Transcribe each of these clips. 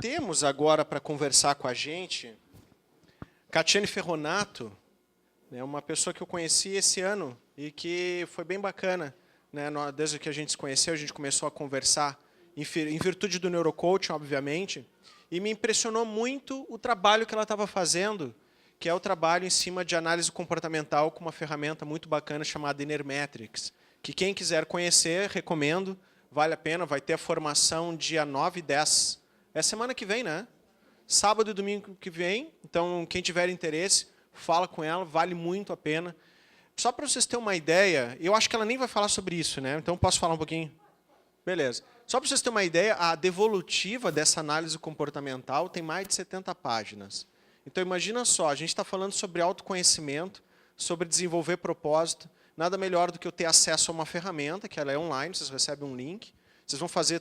Temos agora para conversar com a gente Catiane Ferronato, né, uma pessoa que eu conheci esse ano e que foi bem bacana. Né, desde que a gente se conheceu, a gente começou a conversar em virtude do neurocoaching, obviamente, e me impressionou muito o trabalho que ela estava fazendo, que é o trabalho em cima de análise comportamental com uma ferramenta muito bacana chamada Inermetrics, que quem quiser conhecer, recomendo, vale a pena, vai ter a formação dia 9 e 10. É semana que vem, né? Sábado e domingo que vem, então quem tiver interesse, fala com ela, vale muito a pena. Só para vocês terem uma ideia, eu acho que ela nem vai falar sobre isso, né? Então posso falar um pouquinho? Beleza. Só para vocês terem uma ideia, a devolutiva dessa análise comportamental tem mais de 70 páginas. Então imagina só, a gente está falando sobre autoconhecimento, sobre desenvolver propósito, nada melhor do que eu ter acesso a uma ferramenta, que ela é online, vocês recebem um link, vocês vão fazer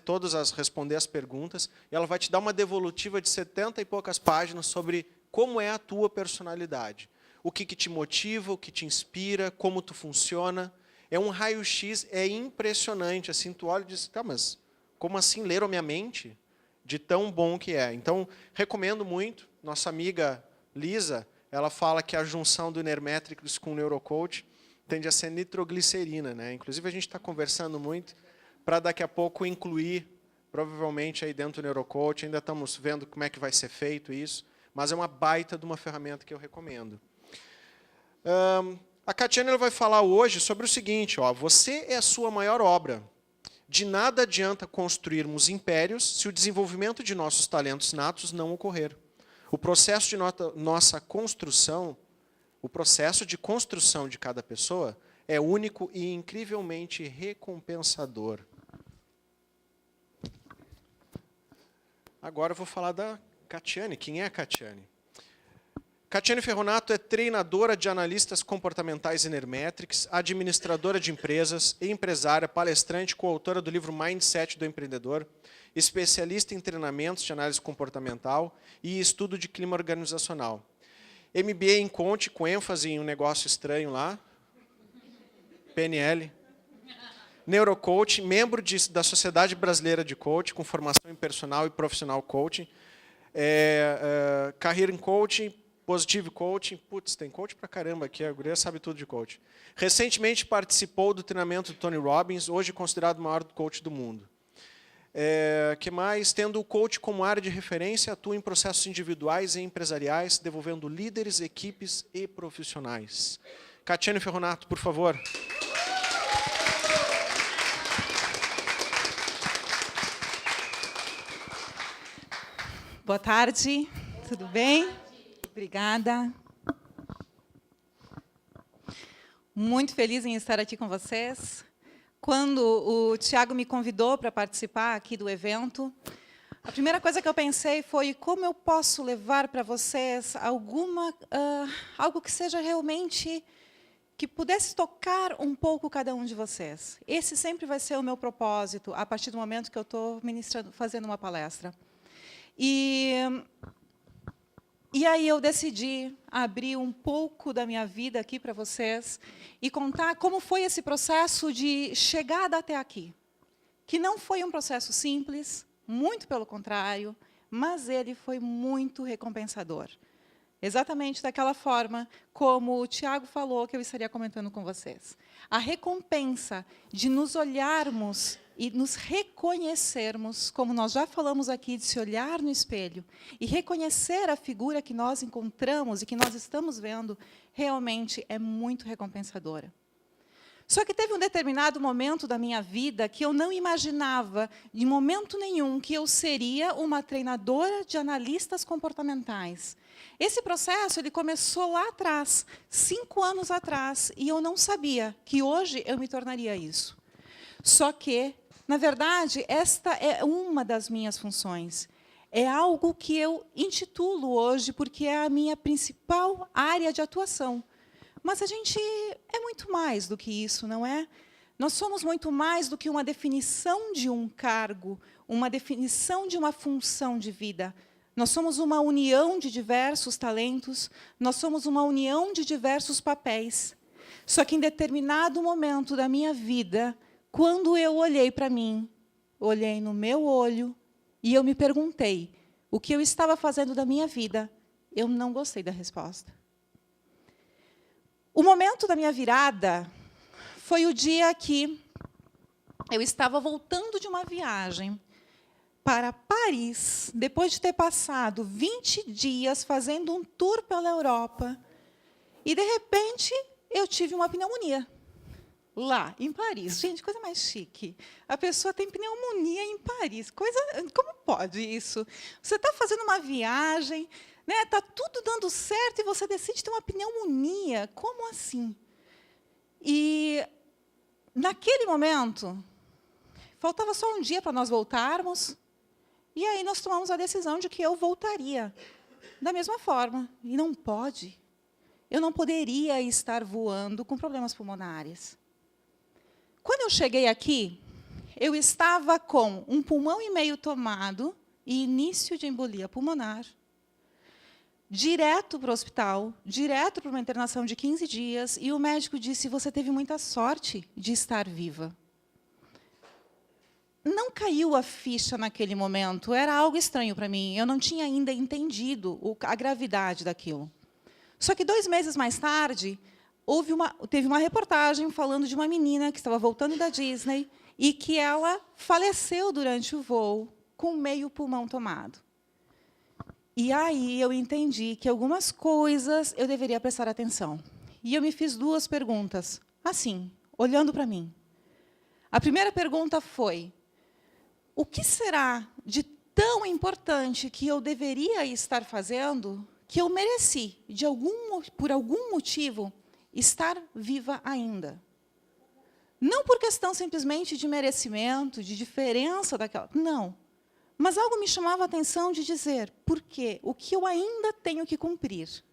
responder as perguntas, e ela vai te dar uma devolutiva de 70 e poucas páginas sobre como é a tua personalidade. O que te motiva, o que te inspira, como tu funciona. É um raio-x, é impressionante. Assim, tu olha e diz, tá, mas como assim leram a minha mente? De tão bom que é. Então, recomendo muito. Nossa amiga Lisa, ela fala que a junção do Inermetrics com o Neurocoach tende a ser nitroglicerina, né? Inclusive, a gente está conversando muito para daqui a pouco incluir, provavelmente, aí dentro do Neurocoach. Ainda estamos vendo como é que vai ser feito isso, mas é uma baita de uma ferramenta que eu recomendo. A Catiane vai falar hoje sobre o seguinte, ó, você é a sua maior obra. De nada adianta construirmos impérios se o desenvolvimento de nossos talentos natos não ocorrer. O processo de nossa construção, o processo de construção de cada pessoa é único e incrivelmente recompensador. Agora eu vou falar da Catiane. Quem é a Catiane? Catiane Ferronato é treinadora de analistas comportamentais Inermetrics, administradora de empresas, empresária, palestrante, coautora do livro Mindset do Empreendedor, especialista em treinamentos de análise comportamental e estudo de clima organizacional. MBA em Coaching, com ênfase em um negócio estranho lá, PNL. Neurocoaching, membro da Sociedade Brasileira de Coaching, com formação em personal e profissional coaching. Carreira em coaching, Positive Coaching, putz, tem coach pra caramba aqui, a guria sabe tudo de coaching. Recentemente participou do treinamento do Tony Robbins, hoje considerado o maior coach do mundo. Que mais? Tendo o coach como área de referência, atua em processos individuais e empresariais, desenvolvendo líderes, equipes e profissionais. Catiane Ferronato, por favor. Boa tarde, tudo bem? Obrigada. Muito feliz em estar aqui com vocês. Quando o Tiago me convidou para participar aqui do evento, a primeira coisa que eu pensei foi como eu posso levar para vocês algo que seja realmente, que pudesse tocar um pouco cada um de vocês. Esse sempre vai ser o meu propósito, a partir do momento que eu estou fazendo uma palestra. E aí eu decidi abrir um pouco da minha vida aqui para vocês e contar como foi esse processo de chegada até aqui. Que não foi um processo simples, muito pelo contrário, mas ele foi muito recompensador. Exatamente daquela forma como o Tiago falou que eu estaria comentando com vocês. A recompensa de nos olharmos e nos reconhecermos, como nós já falamos aqui, de se olhar no espelho e reconhecer a figura que nós encontramos e que nós estamos vendo, realmente é muito recompensadora. Só que teve um determinado momento da minha vida que eu não imaginava, de momento nenhum, que eu seria uma treinadora de analistas comportamentais. Esse processo ele começou lá atrás, 5 anos atrás, e eu não sabia que hoje eu me tornaria isso. Só que, na verdade, esta é uma das minhas funções. É algo que eu intitulo hoje porque é a minha principal área de atuação. Mas a gente é muito mais do que isso, não é? Nós somos muito mais do que uma definição de um cargo, uma definição de uma função de vida. Nós somos uma união de diversos talentos, nós somos uma união de diversos papéis. Só que em determinado momento da minha vida, quando eu olhei para mim, olhei no meu olho E eu me perguntei o que eu estava fazendo da minha vida. Eu não gostei da resposta. O momento da minha virada foi o dia que eu estava voltando de uma viagem para Paris, depois de ter passado 20 dias fazendo um tour pela Europa, e, de repente, eu tive uma pneumonia. Lá, em Paris. Gente, coisa mais chique. A pessoa tem pneumonia em Paris. Como pode isso? Você está fazendo uma viagem, né? Está tudo dando certo e você decide ter uma pneumonia. Como assim? E, naquele momento, faltava só um dia para nós voltarmos, e aí nós tomamos a decisão de que eu voltaria da mesma forma. E não pode. Eu não poderia estar voando com problemas pulmonares. Quando eu cheguei aqui, eu estava com 1,5 pulmão tomado e início de embolia pulmonar, direto para o hospital, direto para uma internação de 15 dias, e o médico disse: você teve muita sorte de estar viva. Não caiu a ficha naquele momento, era algo estranho para mim, eu não tinha ainda entendido a gravidade daquilo. Só que 2 meses mais tarde, teve uma reportagem falando de uma menina que estava voltando da Disney e que ela faleceu durante o voo com meio pulmão tomado. E aí eu entendi que algumas coisas eu deveria prestar atenção. E eu me fiz 2 perguntas, assim, olhando para mim. A primeira pergunta foi: o que será de tão importante que eu deveria estar fazendo que eu mereci, por algum motivo, estar viva ainda? Não por questão simplesmente de merecimento, de diferença daquela... Não. Mas algo me chamava a atenção de dizer, por quê? O que eu ainda tenho que cumprir?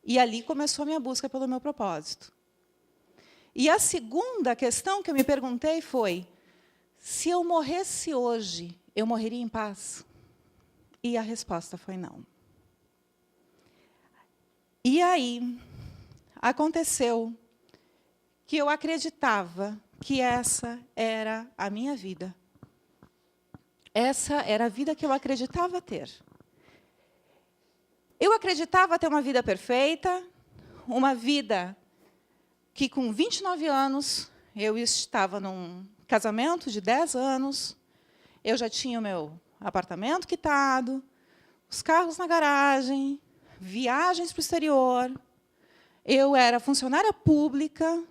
E ali começou a minha busca pelo meu propósito. E a segunda questão que eu me perguntei foi: se eu morresse hoje, eu morreria em paz? E a resposta foi não. E aí, aconteceu que eu acreditava que essa era a minha vida. Essa era a vida que eu acreditava ter. Eu acreditava ter uma vida perfeita, uma vida que, com 29 anos, eu estava num casamento de 10 anos, eu já tinha o meu apartamento quitado, os carros na garagem, viagens para o exterior, eu era funcionária pública,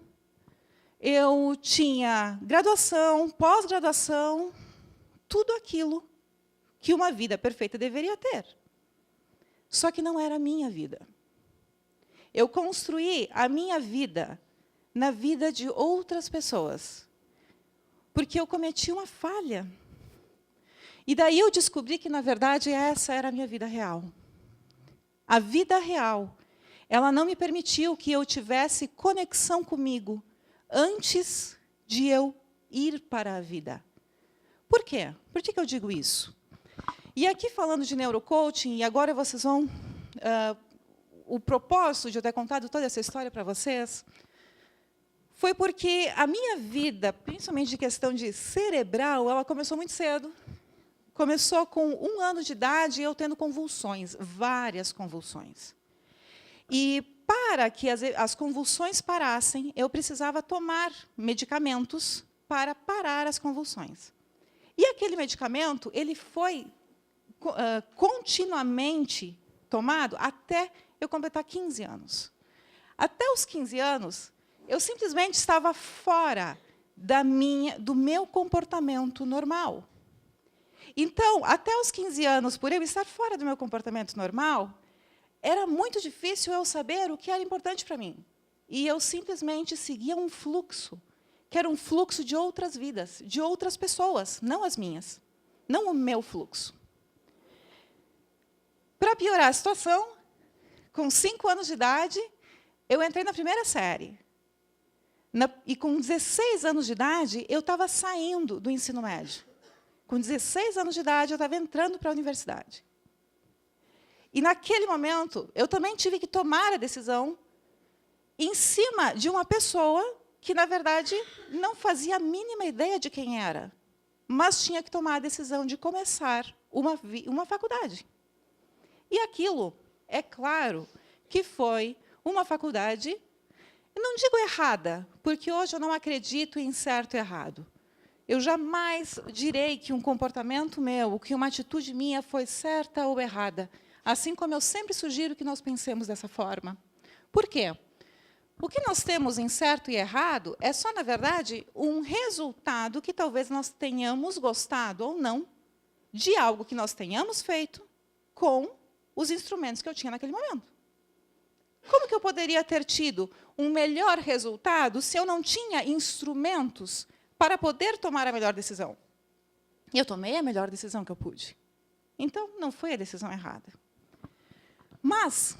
eu tinha graduação, pós-graduação, tudo aquilo que uma vida perfeita deveria ter. Só que não era a minha vida. Eu construí a minha vida na vida de outras pessoas, porque eu cometi uma falha. E daí eu descobri que, na verdade, essa era a minha vida real. A vida real, ela não me permitiu que eu tivesse conexão comigo antes de eu ir para a vida. Por quê? Por que eu digo isso? E aqui, falando de neurocoaching, e agora vocês vão... o propósito de eu ter contado toda essa história para vocês foi porque a minha vida, principalmente de questão de cerebral, ela começou muito cedo. Começou com 1 ano de idade, eu tendo convulsões, várias convulsões. E, para que as convulsões parassem, eu precisava tomar medicamentos para parar as convulsões. E aquele medicamento ele foi continuamente tomado até eu completar 15 anos. Até os 15 anos, eu simplesmente estava fora do meu comportamento normal. Então, até os 15 anos, por eu estar fora do meu comportamento normal, era muito difícil eu saber o que era importante para mim. E eu simplesmente seguia um fluxo, que era um fluxo de outras vidas, de outras pessoas, não as minhas, não o meu fluxo. Para piorar a situação, com 5 anos de idade, eu entrei na primeira série. E com 16 anos de idade, eu estava saindo do ensino médio. Com 16 anos de idade, eu estava entrando para a universidade. E, naquele momento, eu também tive que tomar a decisão em cima de uma pessoa que, na verdade, não fazia a mínima ideia de quem era. mas tinha que tomar a decisão de começar uma faculdade. E aquilo, é claro, que foi uma faculdade, não digo errada, porque hoje eu não acredito em certo e errado. Eu jamais direi que um comportamento meu, que uma atitude minha foi certa ou errada, assim como eu sempre sugiro que nós pensemos dessa forma. Por quê? O que nós temos em certo e errado é só, na verdade, um resultado que talvez nós tenhamos gostado ou não de algo que nós tenhamos feito com os instrumentos que eu tinha naquele momento. Como que eu poderia ter tido um melhor resultado se eu não tinha instrumentos para poder tomar a melhor decisão? E eu tomei a melhor decisão que eu pude. Então, não foi a decisão errada. Mas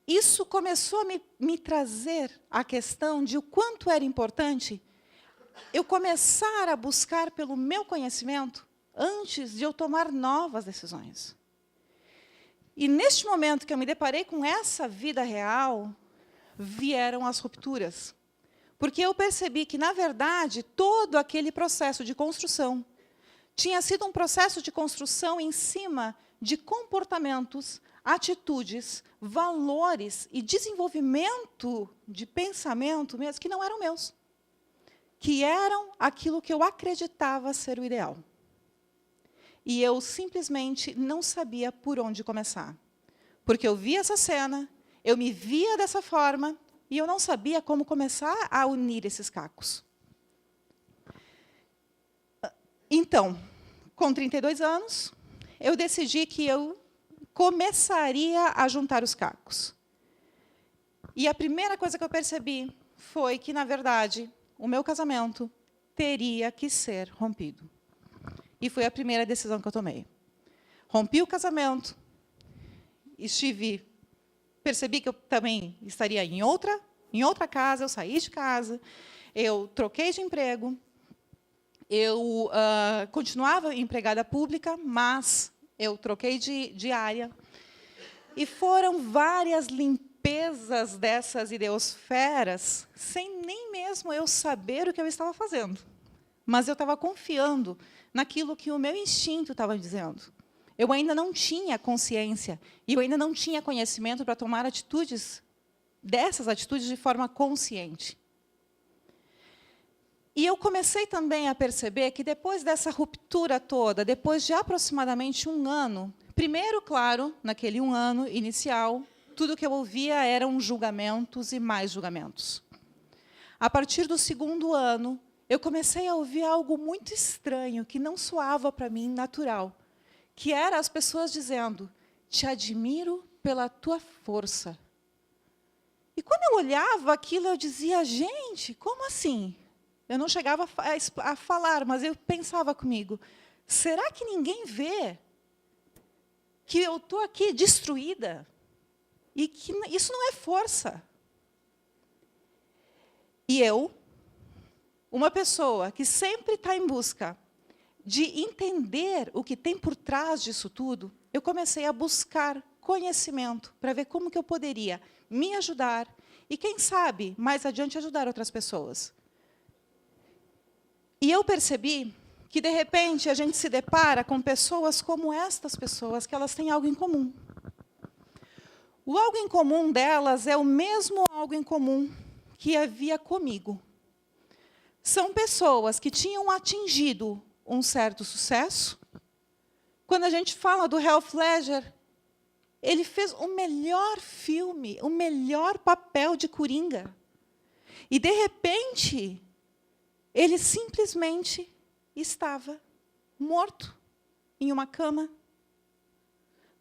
isso começou a me trazer a questão de o quanto era importante eu começar a buscar pelo meu conhecimento antes de eu tomar novas decisões. E, neste momento que eu me deparei com essa vida real, vieram as rupturas. Porque eu percebi que, na verdade, todo aquele processo de construção tinha sido um processo de construção em cima de comportamentos, atitudes, valores e desenvolvimento de pensamento mesmo que não eram meus, que eram aquilo que eu acreditava ser o ideal. E eu simplesmente não sabia por onde começar. Porque eu via essa cena, eu me via dessa forma, e eu não sabia como começar a unir esses cacos. Então, com 32 anos, eu decidi que eu começaria a juntar os cacos. E a primeira coisa que eu percebi foi que, na verdade, o meu casamento teria que ser rompido. E foi a primeira decisão que eu tomei. Rompi o casamento, percebi que eu também estaria em outra casa, eu saí de casa, eu troquei de emprego, eu continuava empregada pública, mas eu troquei de área. E foram várias limpezas dessas ideosferas, sem nem mesmo eu saber o que eu estava fazendo. Mas eu estava confiando naquilo que o meu instinto estava dizendo. Eu ainda não tinha consciência, e eu ainda não tinha conhecimento para tomar dessas atitudes de forma consciente. E eu comecei também a perceber que, depois dessa ruptura toda, depois de aproximadamente 1 ano, primeiro, claro, naquele 1 ano inicial, tudo que eu ouvia eram julgamentos e mais julgamentos. A partir do 2º ano, eu comecei a ouvir algo muito estranho, que não soava para mim natural, que era as pessoas dizendo: te admiro pela tua força. E, quando eu olhava aquilo, eu dizia: gente, como assim? Eu não chegava a falar, mas eu pensava comigo: será que ninguém vê que eu estou aqui destruída? E que isso não é força. E eu, uma pessoa que sempre está em busca de entender o que tem por trás disso tudo, eu comecei a buscar conhecimento para ver como que eu poderia me ajudar e, quem sabe, mais adiante ajudar outras pessoas. E eu percebi que, de repente, a gente se depara com pessoas como estas pessoas, que elas têm algo em comum. O algo em comum delas é o mesmo algo em comum que havia comigo. São pessoas que tinham atingido um certo sucesso. Quando a gente fala do Heath Ledger, ele fez o melhor filme, o melhor papel de Coringa. E, de repente, ele simplesmente estava morto em uma cama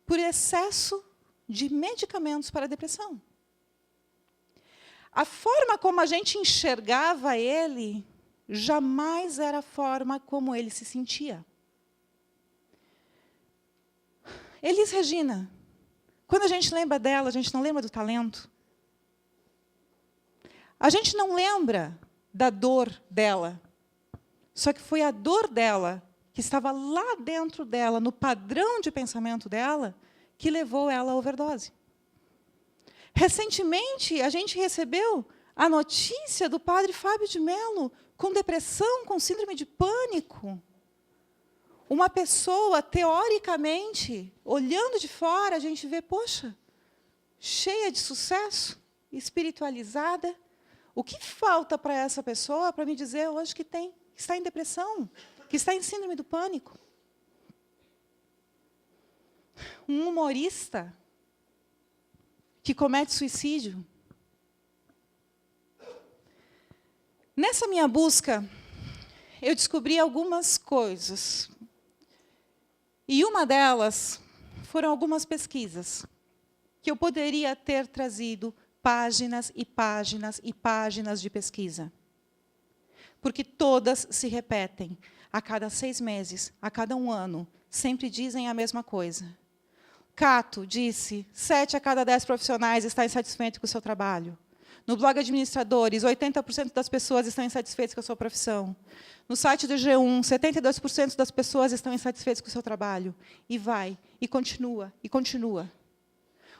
por excesso de medicamentos para a depressão. A forma como a gente enxergava ele jamais era a forma como ele se sentia. Elis Regina, quando a gente lembra dela, a gente não lembra do talento. A gente não lembra da dor dela. Só que foi a dor dela, que estava lá dentro dela, no padrão de pensamento dela, que levou ela à overdose. Recentemente, a gente recebeu a notícia do padre Fábio de Mello com depressão, com síndrome de pânico. uma pessoa, teoricamente, olhando de fora, a gente vê, poxa, cheia de sucesso, espiritualizada. O que falta para essa pessoa para me dizer hoje que está em depressão, que está em síndrome do pânico? Um humorista que comete suicídio. Nessa minha busca, eu descobri algumas coisas. E uma delas foram algumas pesquisas que eu poderia ter trazido páginas e páginas e páginas de pesquisa. Porque todas se repetem. A cada 6 meses, a cada 1 ano, sempre dizem a mesma coisa. Cato disse, 7 a cada 10 profissionais estão insatisfeitos com o seu trabalho. No blog Administradores, 80% das pessoas estão insatisfeitas com a sua profissão. No site do G1, 72% das pessoas estão insatisfeitas com o seu trabalho. E vai, e continua, e continua.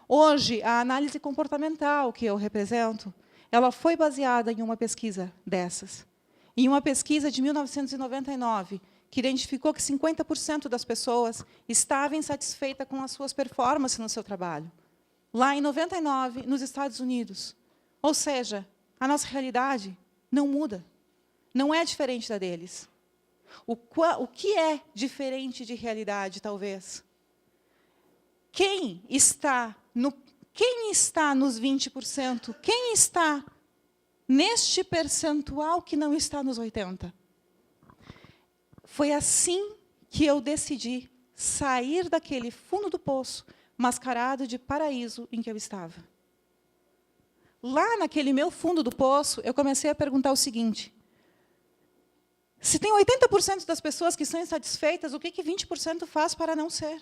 Hoje, a análise comportamental que eu represento, ela foi baseada em uma pesquisa dessas. Em uma pesquisa de 1999, que identificou que 50% das pessoas estavam insatisfeitas com as suas performances no seu trabalho. Lá em 99, nos Estados Unidos. Ou seja, a nossa realidade não muda. Não é diferente da deles. O que é diferente de realidade, talvez? Quem está nos 20%? Quem está neste percentual que não está nos 80%? Foi assim que eu decidi sair daquele fundo do poço, mascarado de paraíso em que eu estava. Lá naquele meu fundo do poço, eu comecei a perguntar o seguinte: se tem 80% das pessoas que são insatisfeitas, o que 20% faz para não ser?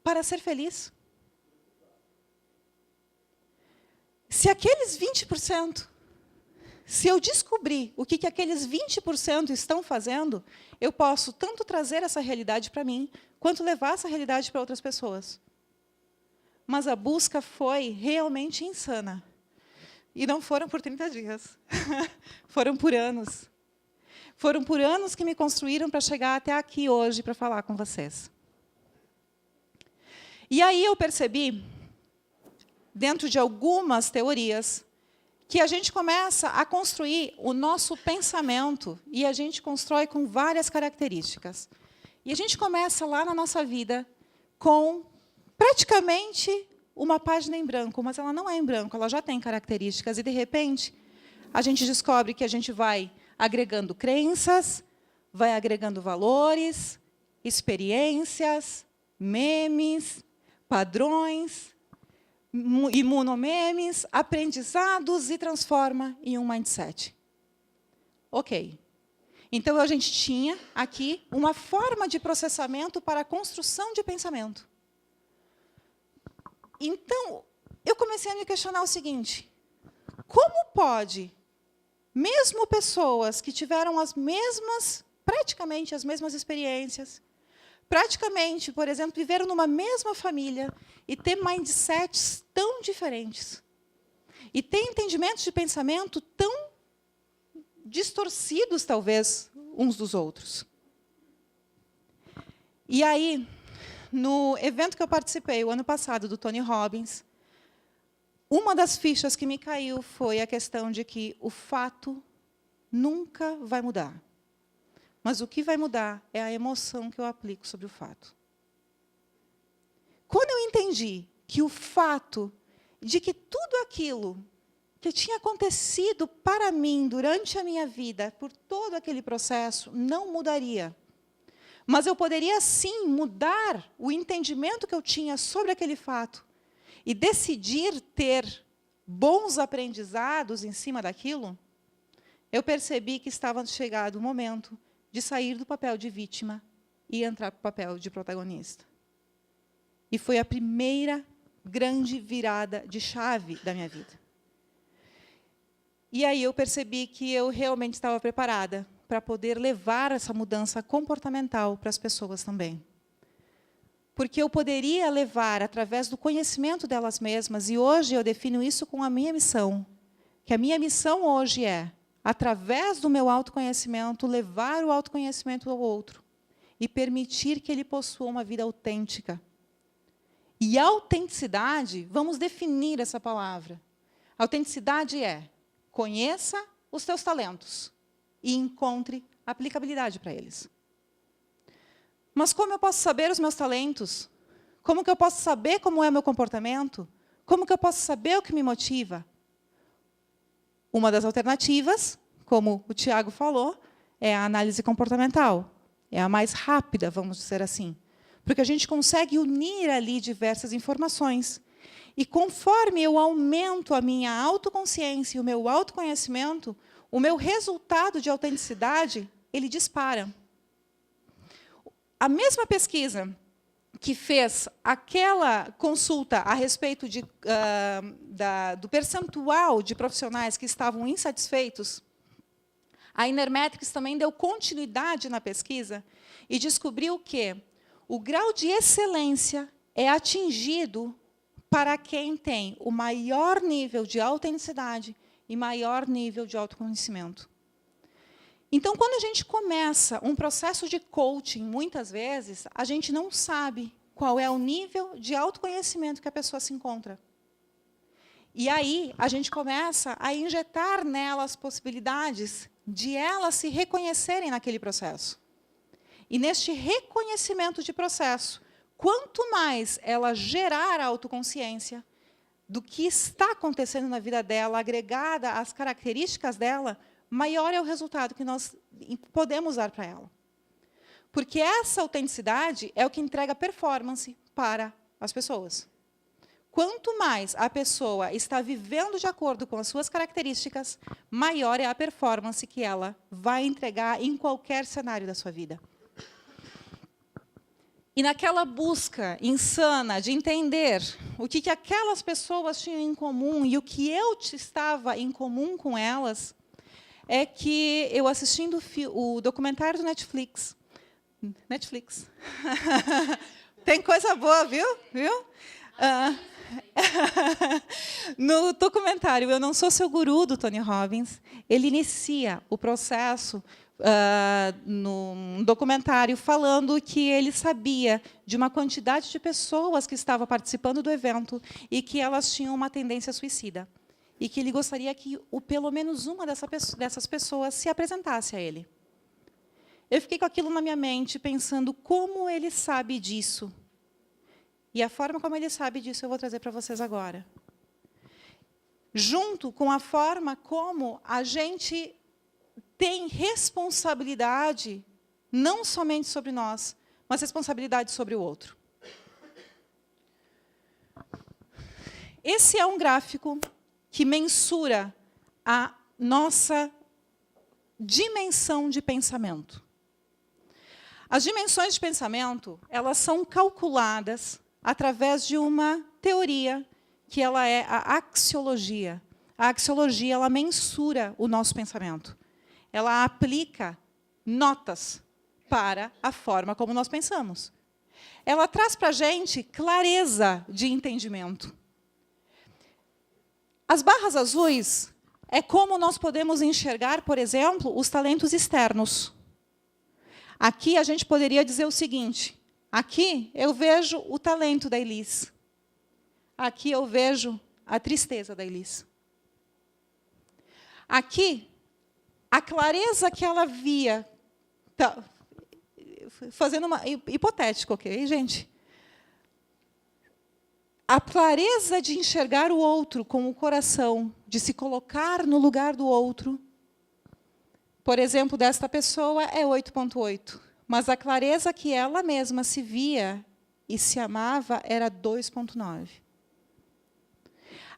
Para ser feliz? Se aqueles 20%, se eu descobrir o que aqueles 20% estão fazendo, eu posso tanto trazer essa realidade para mim, quanto levar essa realidade para outras pessoas. Mas a busca foi realmente insana. E não foram por 30 dias. Foram por anos. Foram por anos que me construíram para chegar até aqui hoje para falar com vocês. E aí eu percebi, dentro de algumas teorias, que a gente começa a construir o nosso pensamento, e a gente constrói com várias características. E a gente começa lá na nossa vida com praticamente uma página em branco, mas ela não é em branco, ela já tem características, e, de repente, a gente descobre que a gente vai agregando crenças, vai agregando valores, experiências, memes, padrões, imunomemes, aprendizados, e transforma em um mindset. Ok. Então, a gente tinha aqui uma forma de processamento para a construção de pensamento. Então, eu comecei a me questionar o seguinte: como pode, mesmo pessoas que tiveram praticamente as mesmas experiências, praticamente, por exemplo, viveram numa mesma família e ter mindsets tão diferentes, e ter entendimentos de pensamento tão distorcidos, talvez, uns dos outros? E aí, no evento que eu participei, o ano passado, do Tony Robbins, uma das fichas que me caiu foi a questão de que o fato nunca vai mudar. Mas o que vai mudar é a emoção que eu aplico sobre o fato. Quando eu entendi que o fato de que tudo aquilo que tinha acontecido para mim durante a minha vida, por todo aquele processo, não mudaria, mas eu poderia, sim, mudar o entendimento que eu tinha sobre aquele fato e decidir ter bons aprendizados em cima daquilo, eu percebi que estava chegado o momento de sair do papel de vítima e entrar para o papel de protagonista. E foi a primeira grande virada de chave da minha vida. E aí eu percebi que eu realmente estava preparada para poder levar essa mudança comportamental para as pessoas também. Porque eu poderia levar, através do conhecimento delas mesmas, e hoje eu defino isso com a minha missão, que a minha missão hoje é, através do meu autoconhecimento, levar o autoconhecimento ao outro. e permitir que ele possua uma vida autêntica. E autenticidade, vamos definir essa palavra. Autenticidade é: conheça os teus talentos e encontre aplicabilidade para eles. Mas como eu posso saber os meus talentos? Como que eu posso saber como é o meu comportamento? Como que eu posso saber o que me motiva? Uma das alternativas, como o Tiago falou, é a análise comportamental. É a mais rápida, vamos dizer assim. Porque a gente consegue unir ali diversas informações. E conforme eu aumento a minha autoconsciência e o meu autoconhecimento, o meu resultado de autenticidade, ele dispara. A mesma pesquisa que fez aquela consulta a respeito do percentual de profissionais que estavam insatisfeitos, a Inermetrics também deu continuidade na pesquisa e descobriu que o grau de excelência é atingido para quem tem o maior nível de autenticidade e maior nível de autoconhecimento. Então, quando a gente começa um processo de coaching, muitas vezes, a gente não sabe qual é o nível de autoconhecimento que a pessoa se encontra. E aí, a gente começa a injetar nelas possibilidades de elas se reconhecerem naquele processo. E neste reconhecimento de processo, quanto mais ela gerar a autoconsciência do que está acontecendo na vida dela, agregada às características dela, maior é o resultado que nós podemos dar para ela. Porque essa autenticidade é o que entrega performance para as pessoas. Quanto mais a pessoa está vivendo de acordo com as suas características, maior é a performance que ela vai entregar em qualquer cenário da sua vida. E naquela busca insana de entender o que aquelas pessoas tinham em comum e o que eu estava em comum com elas, é que eu, assistindo o documentário do Netflix, tem coisa boa, viu? No documentário Eu Não Sou Seu Guru, do Tony Robbins, ele inicia o processo num documentário falando que ele sabia de uma quantidade de pessoas que estavam participando do evento e que elas tinham uma tendência suicida. E que ele gostaria que pelo menos uma dessas pessoas se apresentasse a ele. Eu fiquei com aquilo na minha mente, pensando como ele sabe disso. E a forma como ele sabe disso eu vou trazer para vocês agora. Junto com a forma como a gente tem responsabilidade, não somente sobre nós, mas responsabilidade sobre o outro. Esse é um gráfico que mensura a nossa dimensão de pensamento. As dimensões de pensamento, elas são calculadas através de uma teoria que ela é a axiologia. A axiologia, ela mensura o nosso pensamento. Ela aplica notas para a forma como nós pensamos. Ela traz para a gente clareza de entendimento. As barras azuis é como nós podemos enxergar, por exemplo, os talentos externos. Aqui a gente poderia dizer o seguinte: aqui eu vejo o talento da Elis. Aqui eu vejo a tristeza da Elis. Aqui, a clareza que ela via, fazendo uma hipotético, ok, gente? A clareza de enxergar o outro com o coração, de se colocar no lugar do outro, por exemplo, desta pessoa é 8,8. Mas a clareza que ela mesma se via e se amava era 2,9.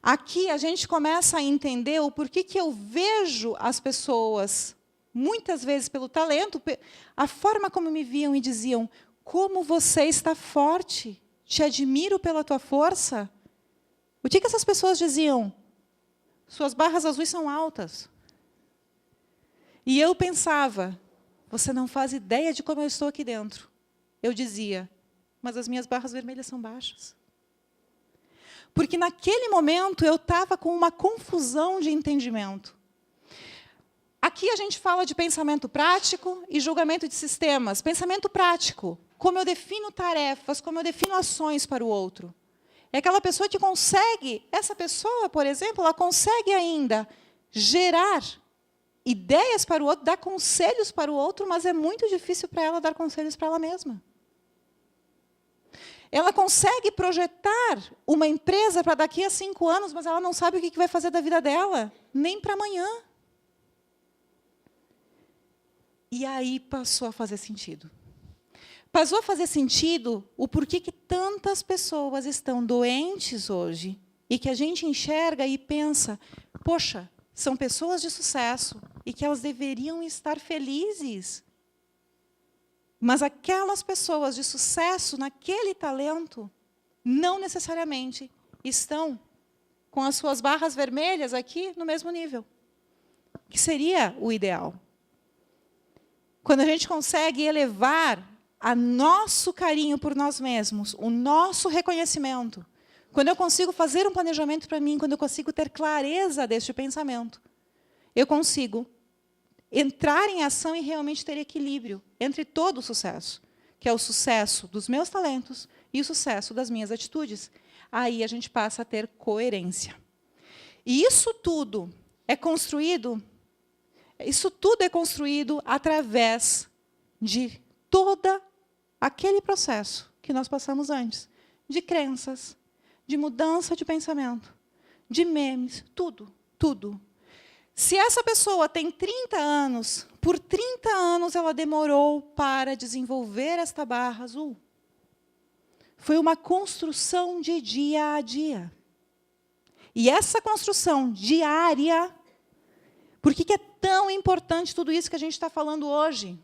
Aqui a gente começa a entender o porquê que eu vejo as pessoas, muitas vezes pelo talento, a forma como me viam e diziam: como você está forte, te admiro pela tua força. O que essas pessoas diziam? Suas barras azuis são altas. E eu pensava: você não faz ideia de como eu estou aqui dentro. Eu dizia: mas as minhas barras vermelhas são baixas. Porque naquele momento eu estava com uma confusão de entendimento. Aqui a gente fala de pensamento prático e julgamento de sistemas. Pensamento prático, como eu defino tarefas, como eu defino ações para o outro. É aquela pessoa que consegue, essa pessoa, por exemplo, ela consegue ainda gerar ideias para o outro, dar conselhos para o outro, mas é muito difícil para ela dar conselhos para ela mesma. Ela consegue projetar uma empresa para daqui a 5 anos, mas ela não sabe o que vai fazer da vida dela, nem para amanhã. E aí passou a fazer sentido. Passou a fazer sentido o porquê que tantas pessoas estão doentes hoje e que a gente enxerga e pensa, poxa, são pessoas de sucesso e que elas deveriam estar felizes. Mas aquelas pessoas de sucesso naquele talento não necessariamente estão com as suas barras vermelhas aqui no mesmo nível, que seria o ideal. Quando a gente consegue elevar o nosso carinho por nós mesmos, o nosso reconhecimento, quando eu consigo fazer um planejamento para mim, quando eu consigo ter clareza deste pensamento, eu consigo entrar em ação e realmente ter equilíbrio entre todo o sucesso, que é o sucesso dos meus talentos e o sucesso das minhas atitudes. Aí a gente passa a ter coerência. E isso tudo é construído através de todo aquele processo que nós passamos antes, de crenças, de mudança de pensamento, de memes, tudo, tudo. Se essa pessoa tem 30 anos, por 30 anos ela demorou para desenvolver esta barra azul. Foi uma construção de dia a dia. E essa construção diária, por que é tão importante tudo isso que a gente está falando hoje?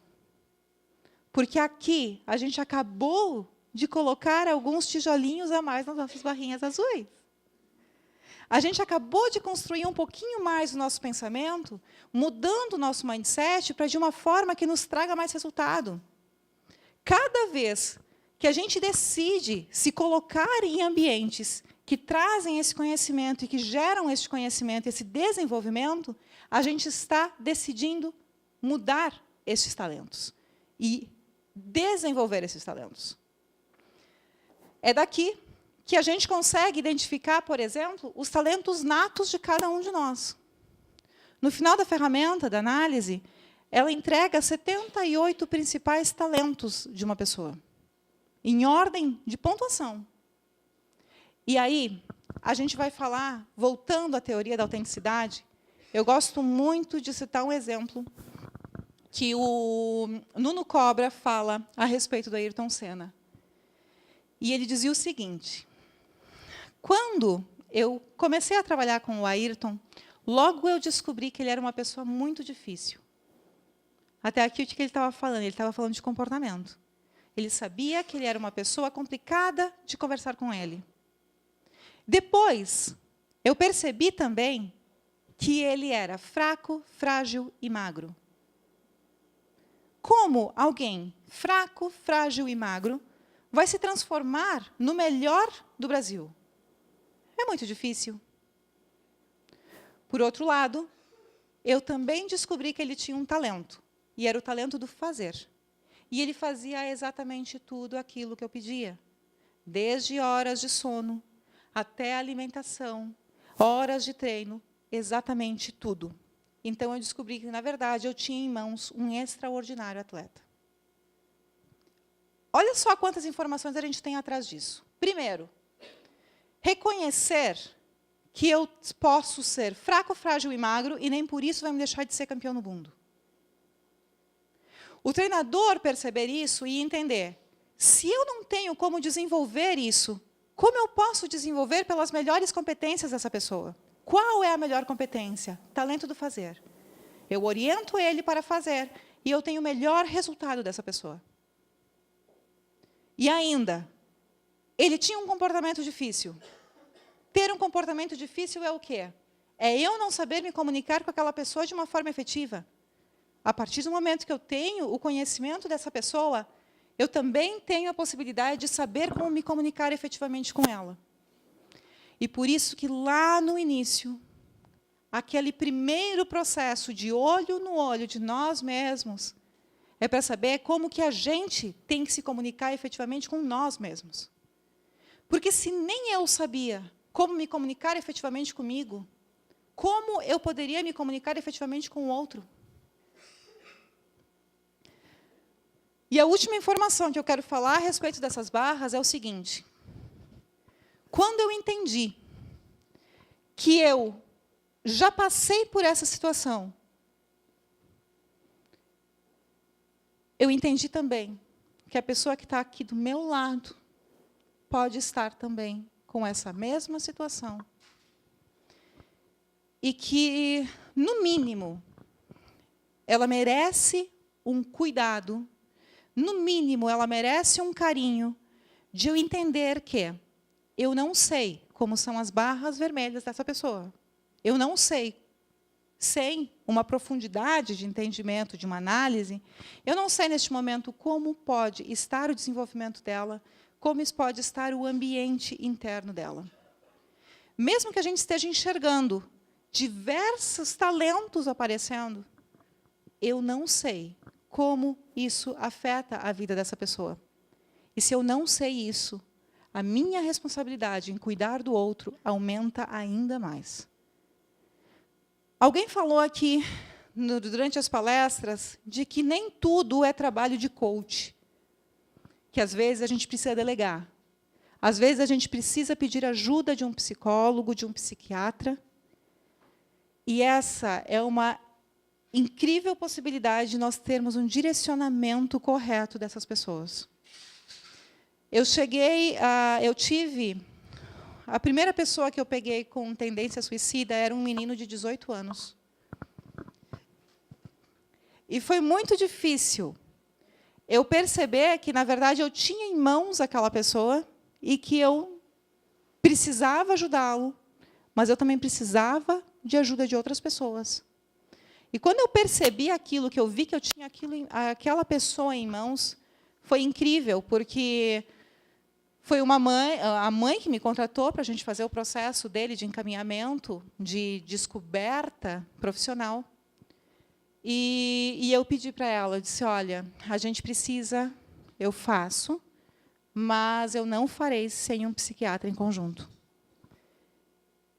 Porque aqui a gente acabou de colocar alguns tijolinhos a mais nas nossas barrinhas azuis. A gente acabou de construir um pouquinho mais o nosso pensamento, mudando o nosso mindset para de uma forma que nos traga mais resultado. Cada vez que a gente decide se colocar em ambientes que trazem esse conhecimento e que geram esse conhecimento, esse desenvolvimento, a gente está decidindo mudar esses talentos e desenvolver esses talentos. É daqui que a gente consegue identificar, por exemplo, os talentos natos de cada um de nós. No final da ferramenta da análise, ela entrega 78 principais talentos de uma pessoa, em ordem de pontuação. E aí, a gente vai falar, voltando à teoria da autenticidade, eu gosto muito de citar um exemplo que o Nuno Cobra fala a respeito do Ayrton Senna. E ele dizia o seguinte: quando eu comecei a trabalhar com o Ayrton, logo eu descobri que ele era uma pessoa muito difícil. Até aqui o que ele estava falando? Ele estava falando de comportamento. Ele sabia que ele era uma pessoa complicada de conversar com ele. Depois, eu percebi também que ele era fraco, frágil e magro. Como alguém fraco, frágil e magro vai se transformar no melhor do Brasil? É muito difícil. Por outro lado, eu também descobri que ele tinha um talento, e era o talento do fazer. E ele fazia exatamente tudo aquilo que eu pedia, desde horas de sono até alimentação, horas de treino, exatamente tudo. Então, eu descobri que, na verdade, eu tinha em mãos um extraordinário atleta. Olha só quantas informações a gente tem atrás disso. Primeiro, reconhecer que eu posso ser fraco, frágil e magro, e nem por isso vai me deixar de ser campeão no mundo. O treinador perceber isso e entender, se eu não tenho como desenvolver isso, como eu posso desenvolver pelas melhores competências dessa pessoa? Qual é a melhor competência? Talento do fazer. Eu oriento ele para fazer, e eu tenho o melhor resultado dessa pessoa. E ainda, ele tinha um comportamento difícil. Ter um comportamento difícil é o quê? É eu não saber me comunicar com aquela pessoa de uma forma efetiva. A partir do momento que eu tenho o conhecimento dessa pessoa, eu também tenho a possibilidade de saber como me comunicar efetivamente com ela. E por isso que lá no início, aquele primeiro processo de olho no olho de nós mesmos, é para saber como que a gente tem que se comunicar efetivamente com nós mesmos. Porque se nem eu sabia como me comunicar efetivamente comigo, como eu poderia me comunicar efetivamente com o outro? E a última informação que eu quero falar a respeito dessas barras é o seguinte. Quando eu entendi que eu já passei por essa situação, eu entendi também que a pessoa que está aqui do meu lado pode estar também com essa mesma situação. E que, no mínimo, ela merece um cuidado, no mínimo, ela merece um carinho de eu entender que eu não sei como são as barras vermelhas dessa pessoa. Eu não sei. Sem uma profundidade de entendimento, de uma análise, eu não sei, neste momento, como pode estar o desenvolvimento dela, como pode estar o ambiente interno dela. Mesmo que a gente esteja enxergando diversos talentos aparecendo, eu não sei como isso afeta a vida dessa pessoa. E se eu não sei isso, a minha responsabilidade em cuidar do outro aumenta ainda mais. Alguém falou aqui, durante as palestras, de que nem tudo é trabalho de coach. Que, às vezes, a gente precisa delegar. Às vezes, a gente precisa pedir ajuda de um psicólogo, de um psiquiatra. E essa é uma incrível possibilidade de nós termos um direcionamento correto dessas pessoas. Eu tive... A primeira pessoa que eu peguei com tendência suicida era um menino de 18 anos. E foi muito difícil eu perceber que, na verdade, eu tinha em mãos aquela pessoa e que eu precisava ajudá-lo, mas eu também precisava de ajuda de outras pessoas. E quando eu percebi aquilo, que eu vi que eu tinha aquela pessoa em mãos, foi incrível, porque foi a mãe que me contratou para a gente fazer o processo dele de encaminhamento, de descoberta profissional. E eu pedi para ela, eu disse, olha, a gente precisa, eu faço, mas eu não farei sem um psiquiatra em conjunto.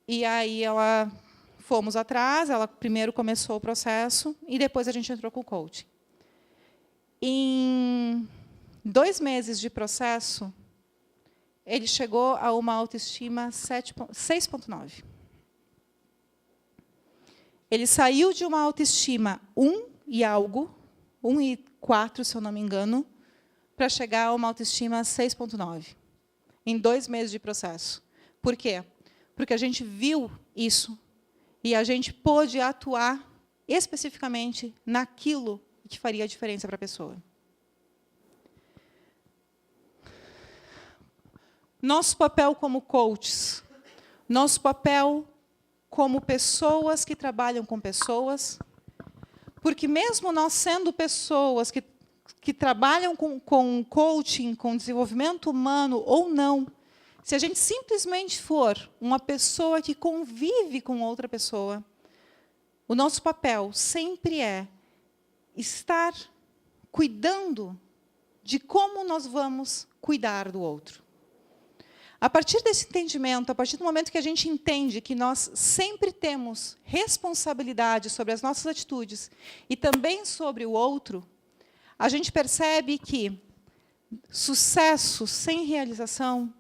E aí fomos atrás, ela primeiro começou o processo e depois a gente entrou com o coaching. Em 2 meses de processo, ele chegou a uma autoestima 6,9. Ele saiu de uma autoestima 1 e algo, 1,4, se eu não me engano, para chegar a uma autoestima 6,9, em 2 meses de processo. Por quê? Porque a gente viu isso e a gente pôde atuar especificamente naquilo que faria a diferença para a pessoa. Nosso papel como coaches, nosso papel como pessoas que trabalham com pessoas, porque mesmo nós sendo pessoas que trabalham com coaching, com desenvolvimento humano ou não, se a gente simplesmente for uma pessoa que convive com outra pessoa, o nosso papel sempre é estar cuidando de como nós vamos cuidar do outro. A partir desse entendimento, a partir do momento que a gente entende que nós sempre temos responsabilidade sobre as nossas atitudes e também sobre o outro, a gente percebe que sucesso sem realização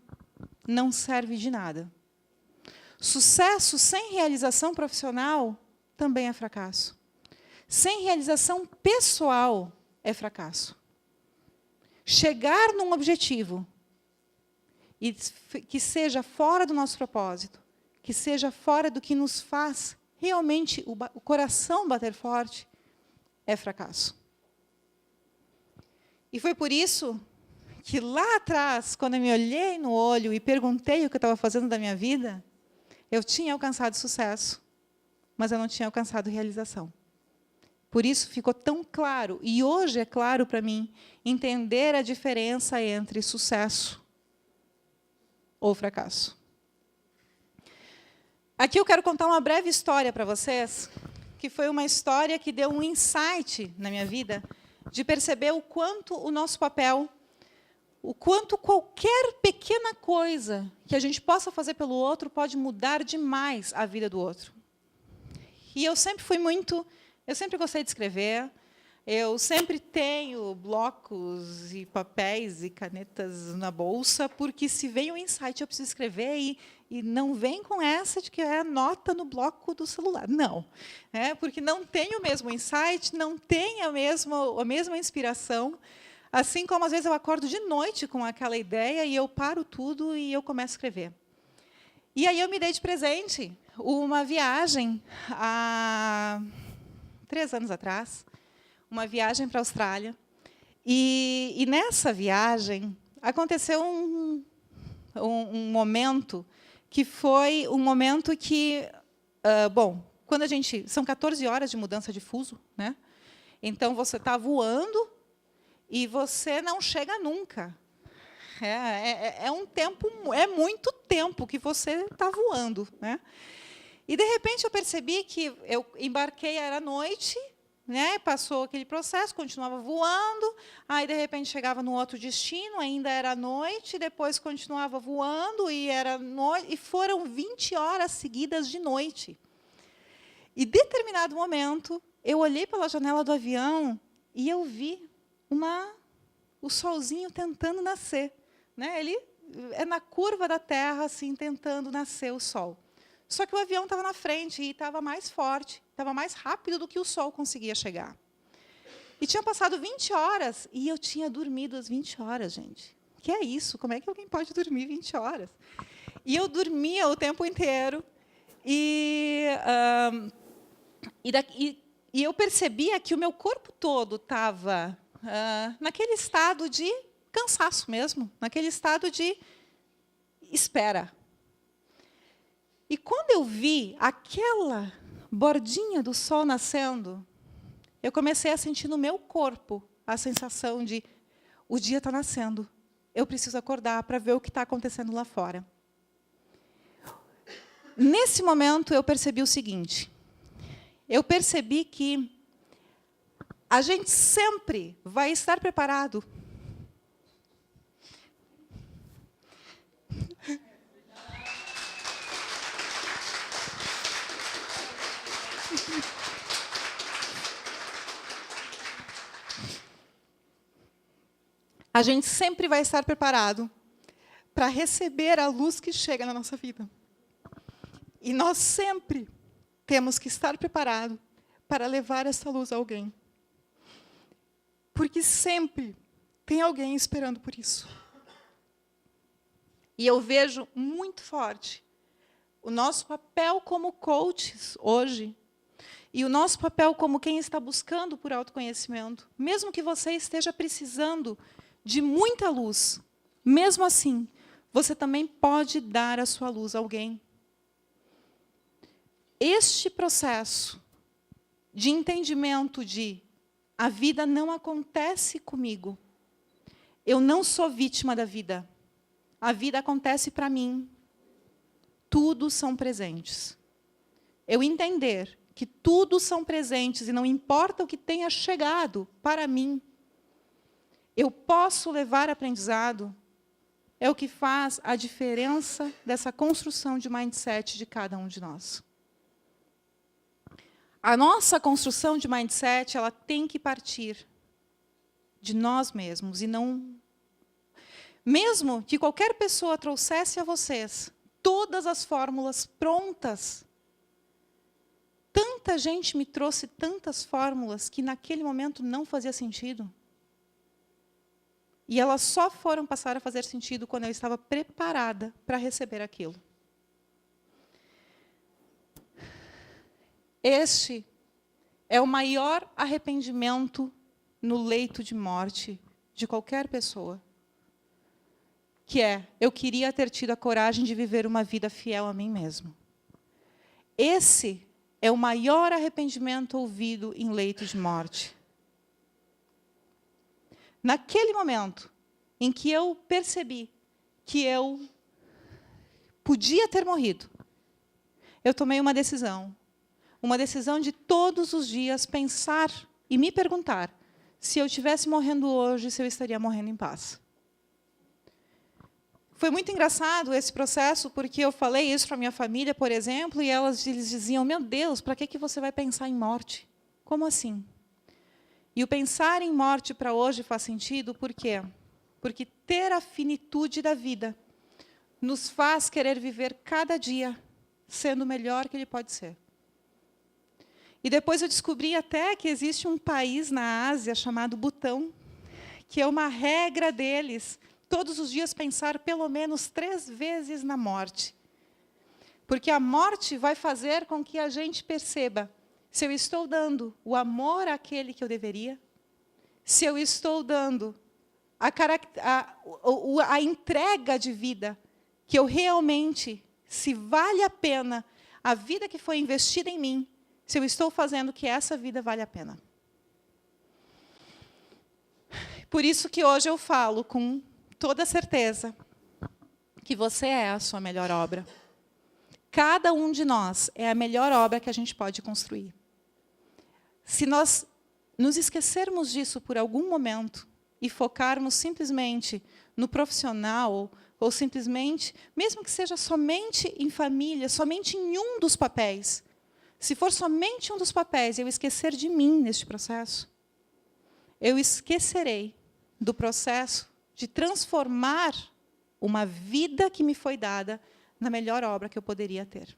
não serve de nada. Sucesso sem realização profissional também é fracasso. Sem realização pessoal é fracasso. Chegar num objetivo e que seja fora do nosso propósito, que seja fora do que nos faz realmente o coração bater forte, é fracasso. E foi por isso que, lá atrás, quando eu me olhei no olho e perguntei o que eu estava fazendo da minha vida, eu tinha alcançado sucesso, mas eu não tinha alcançado realização. Por isso ficou tão claro, e hoje é claro para mim, entender a diferença entre sucesso ou fracasso. Aqui eu quero contar uma breve história para vocês, que foi uma história que deu um insight na minha vida, de perceber o quanto o nosso papel, o quanto qualquer pequena coisa que a gente possa fazer pelo outro pode mudar demais a vida do outro. E eu sempre gostei de escrever, eu sempre tenho blocos e papéis e canetas na bolsa, porque se vem um insight, eu preciso escrever e não vem com essa de que é nota no bloco do celular. Não. Porque não tem o mesmo insight, não tem a mesma inspiração. Assim como, às vezes, eu acordo de noite com aquela ideia e eu paro tudo e eu começo a escrever. E aí eu me dei de presente uma viagem há 3 anos atrás, uma viagem para a Austrália. E nessa viagem aconteceu um momento que foi um momento que, quando a gente são 14 horas de mudança de fuso, né? Então você está voando e você não chega nunca. É muito tempo que você está voando, né? E de repente eu percebi que eu embarquei, era noite, né? Passou aquele processo, continuava voando, aí de repente chegava no outro destino, ainda era noite, depois continuava voando e era noite, e foram 20 horas seguidas de noite. E, em determinado momento, eu olhei pela janela do avião e eu vi o solzinho tentando nascer, né? Ele é na curva da Terra, assim, tentando nascer o sol. Só que o avião estava na frente e estava mais forte, estava mais rápido do que o sol conseguia chegar. E tinha passado 20 horas e eu tinha dormido as 20 horas, gente. Que é isso? Como é que alguém pode dormir 20 horas? E eu dormia o tempo inteiro e eu percebia que o meu corpo todo estava naquele estado de cansaço mesmo, naquele estado de espera. E quando eu vi aquela bordinha do sol nascendo, eu comecei a sentir no meu corpo a sensação de o dia está nascendo, eu preciso acordar para ver o que está acontecendo lá fora. Nesse momento, eu percebi o seguinte, eu percebi que a gente sempre vai estar preparado. A gente sempre vai estar preparado para receber a luz que chega na nossa vida. E nós sempre temos que estar preparados para levar essa luz a alguém. Porque sempre tem alguém esperando por isso. E eu vejo muito forte o nosso papel como coaches hoje, e o nosso papel como quem está buscando por autoconhecimento, mesmo que você esteja precisando de muita luz, mesmo assim, você também pode dar a sua luz a alguém. Este processo de entendimento de a vida não acontece comigo, eu não sou vítima da vida, a vida acontece para mim, tudo são presentes. Eu entender que tudo são presentes e não importa o que tenha chegado para mim, eu posso levar aprendizado, é o que faz a diferença dessa construção de mindset de cada um de nós. A nossa construção de mindset, ela tem que partir de nós mesmos, e não... Mesmo que qualquer pessoa trouxesse a vocês todas as fórmulas prontas, tanta gente me trouxe tantas fórmulas que naquele momento não fazia sentido. E elas só foram passar a fazer sentido quando eu estava preparada para receber aquilo. Este é o maior arrependimento no leito de morte de qualquer pessoa. Que é, eu queria ter tido a coragem de viver uma vida fiel a mim mesmo. Esse é o maior arrependimento ouvido em leito de morte. Naquele momento em que eu percebi que eu podia ter morrido, eu tomei uma decisão. Uma decisão de todos os dias pensar e me perguntar se eu estivesse morrendo hoje, se eu estaria morrendo em paz. Foi muito engraçado esse processo, porque eu falei isso para minha família, por exemplo, e eles diziam, meu Deus, para que você vai pensar em morte? Como assim? E o pensar em morte para hoje faz sentido, por quê? Porque ter a finitude da vida nos faz querer viver cada dia sendo o melhor que ele pode ser. E depois eu descobri até que existe um país na Ásia chamado Butão, que é uma regra deles, todos os dias pensar pelo menos 3 vezes na morte. Porque a morte vai fazer com que a gente perceba se eu estou dando o amor àquele que eu deveria, se eu estou dando a entrega de vida, que eu realmente, se vale a pena a vida que foi investida em mim, se eu estou fazendo que essa vida vale a pena. Por isso que hoje eu falo com toda certeza que você é a sua melhor obra. Cada um de nós é a melhor obra que a gente pode construir. Se nós nos esquecermos disso por algum momento e focarmos simplesmente no profissional, ou simplesmente, mesmo que seja somente em família, somente em um dos papéis, se for somente um dos papéis e eu esquecer de mim neste processo, eu esquecerei do processo de transformar uma vida que me foi dada na melhor obra que eu poderia ter.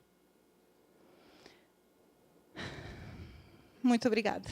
Muito obrigada.